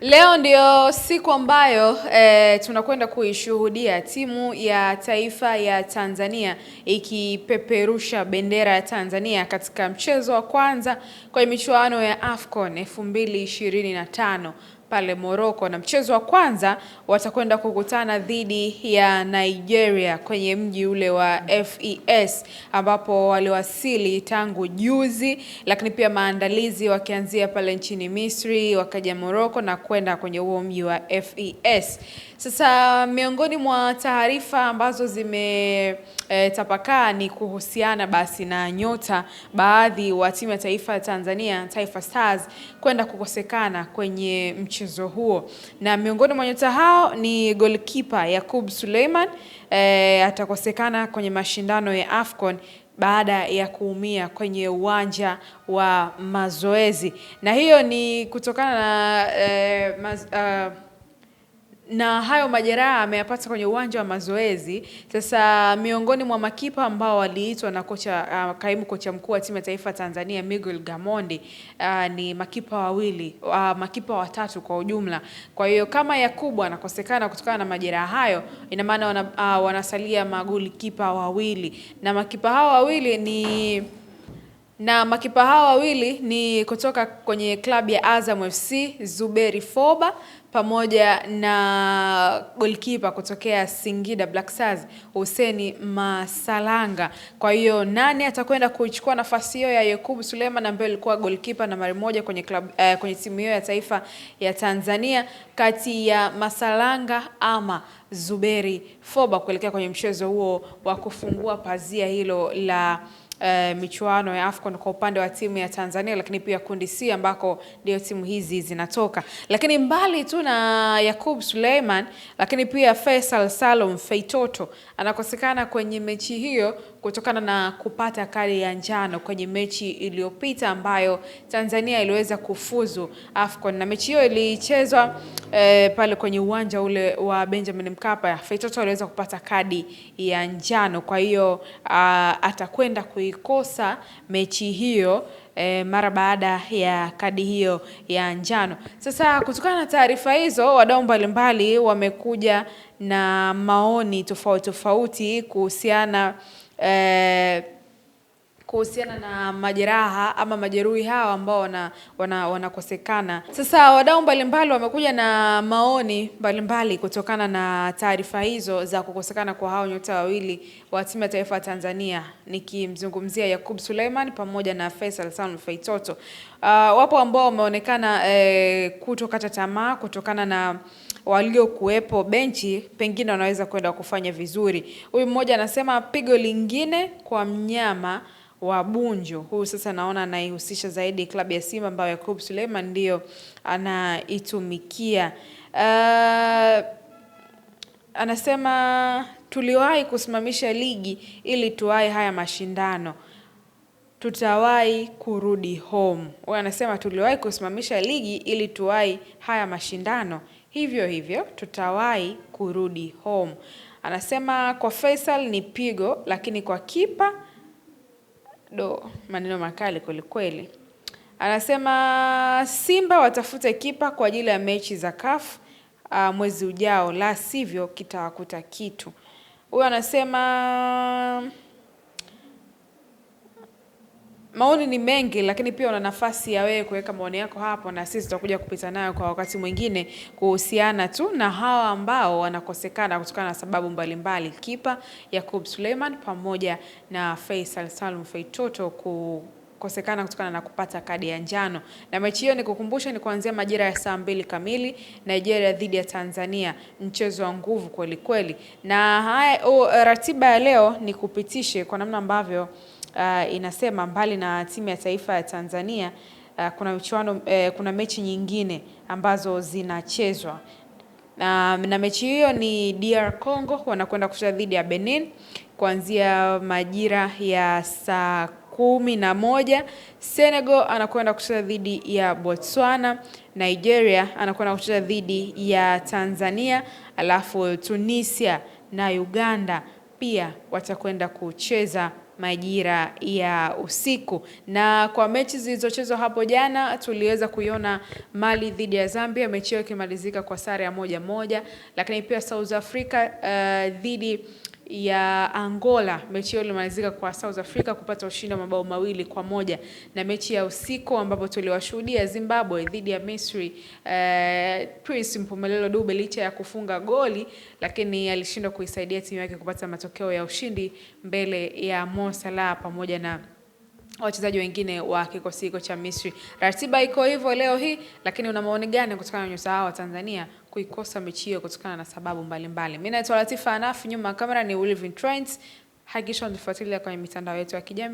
Leo ndio siku ambayo tunakwenda kuishuhudia timu ya taifa ya Tanzania ikipeperusha bendera ya Tanzania katika mchezo wa kwanza kwa michuano ya AFCON 2025 pale Morocco, na mchezo wa kwanza watakwenda kukutana dhidi ya Nigeria kwenye mji ule wa FES ambapo waliwasili tangu juzi, lakini pia maandalizi wakianzia pale nchini Misri wakaja Morocco na kwenda kwenye huo mji wa FES. Sasa miongoni mwa taarifa ambazo zimetapakaa ni kuhusiana basi na nyota baadhi wa timu ya taifa ya Tanzania, Taifa Stars, kwenda kukosekana kwenye mchezo huo, na miongoni mwa nyota hao ni goalkeeper Yakub Suleiman. Atakosekana kwenye mashindano ya AFCON baada ya kuumia kwenye uwanja wa mazoezi, na hiyo ni kutokana na hayo majeraha ameyapata kwenye uwanja wa mazoezi. Sasa miongoni mwa makipa ambao waliitwa na kaimu kocha mkuu wa timu ya taifa Tanzania Miguel Gamondi ni makipa watatu kwa ujumla. Kwa hiyo kama Yakubu anakosekana kutokana na majeraha hayo, ina maana wanasalia magolikipa wawili, na makipa hao wawili ni kutoka kwenye klabu ya Azam FC Zuberi Foba pamoja na goalkeeper kutokea Singida Black Stars Hussein Masalanga. Kwa hiyo nani atakwenda kuchukua nafasi hiyo ya Yakub Suleiman ambaye alikuwa goalkeeper nambari 1 kwenye timu hiyo ya taifa ya Tanzania, kati ya Masalanga ama Zuberi Foba kuelekea kwenye mchezo huo wa kufungua pazia hilo la michuano ya AFCON kwa upande wa timu ya Tanzania, lakini pia kundi C ambako ndio timu hizi zinatoka. Lakini mbali tu na Yakub Suleiman, lakini pia Faisal Salum Feitoto anakosekana kwenye mechi hiyo kutokana na kupata kadi ya njano kwenye mechi iliyopita ambayo Tanzania iliweza kufuzu AFCON, na mechi hiyo ilichezwa pale kwenye uwanja ule wa Benjamin Mkapa. Feitoto aliweza kupata kadi ya njano, kwa hiyo atakwenda kuikosa mechi hiyo mara baada ya kadi hiyo ya njano. Sasa kutokana na taarifa hizo, wadau mbalimbali wamekuja na maoni tofauti kuhusiana na majeraha ama majeruhi hao ambao wanakosekana. Sasa wadau mbalimbali wamekuja na maoni mbalimbali kutokana na taarifa hizo za kukosekana kwa hao nyota wawili wa timu ya taifa ya Tanzania, nikimzungumzia Yakub Suleiman pamoja na Faisal Salum Feitoto. Wapo ambao wameonekana kutokata tamaa kutokana na waliokuwepo benchi pengine wanaweza kwenda kufanya vizuri. Huyu mmoja anasema pigo lingine kwa mnyama wa Bunju. Huyu sasa naona anaihusisha zaidi klabu ya Simba ambayo Yakub Suleiman ndio anaitumikia. Anasema tuliwahi kusimamisha ligi ili tuwahi haya mashindano, tutawahi kurudi home. Huyu anasema tuliwahi kusimamisha ligi ili tuwahi haya mashindano, hivyo tutawahi kurudi home. Anasema kwa Faisal ni pigo, lakini kwa kipa maneno makali kweli. Anasema Simba watafute kipa kwa ajili ya mechi za CAF mwezi ujao, la sivyo kitawakuta kitu. Huyu anasema maoni ni mengi, lakini pia una nafasi ya wewe kuweka maoni yako hapo, na sisi tutakuja kupita nayo kwa wakati mwingine kuhusiana tu na hawa ambao wanakosekana kutokana na sababu mbalimbali, kipa Yakub Suleiman pamoja na Faisal Salum Feitoto kukosekana kutokana na kupata kadi ya njano. Na mechi hiyo nikukumbusha ni kuanzia majira ya saa 2 kamili, Nigeria dhidi ya Tanzania, mchezo wa nguvu kweli. Na ratiba ya leo ni kupitishe kwa namna ambavyo inasema mbali na timu ya taifa ya Tanzania kuna mechi nyingine ambazo zinachezwa, na mechi hiyo ni DR Congo wanakwenda kucheza dhidi ya Benin kuanzia majira ya saa 11. Senegal anakwenda kucheza dhidi ya Botswana. Nigeria anakwenda kucheza dhidi ya Tanzania, alafu Tunisia na Uganda pia watakwenda kucheza majira ya usiku. Na kwa mechi zilizochezwa hapo jana tuliweza kuiona Mali dhidi ya Zambia, mechi hiyo ikimalizika kwa sare ya 1-1, lakini pia South Africa dhidi ya Angola, mechi hiyo ilimalizika kwa South Africa kupata ushindi wa mabao 2-1. Na mechi ya usiku ambapo tuliwashuhudia Zimbabwe dhidi ya Misri, Prince Mpumelelo Dube licha ya kufunga goli lakini alishindwa kuisaidia timu yake kupata matokeo ya ushindi mbele ya Mo Salah pamoja na wachezaji wengine wa kikosi hiko cha Misri. Ratiba iko hivyo leo hii, lakini una maoni gani kutokana na nyota hao wa Tanzania kuikosa mechi hiyo kutokana na sababu mbalimbali? Mimi naitwa Latifa Anafi, nyuma ya kamera ni Wilvin Trent. Hakikisha unafuatilia kwenye mitandao yetu ya kijamii.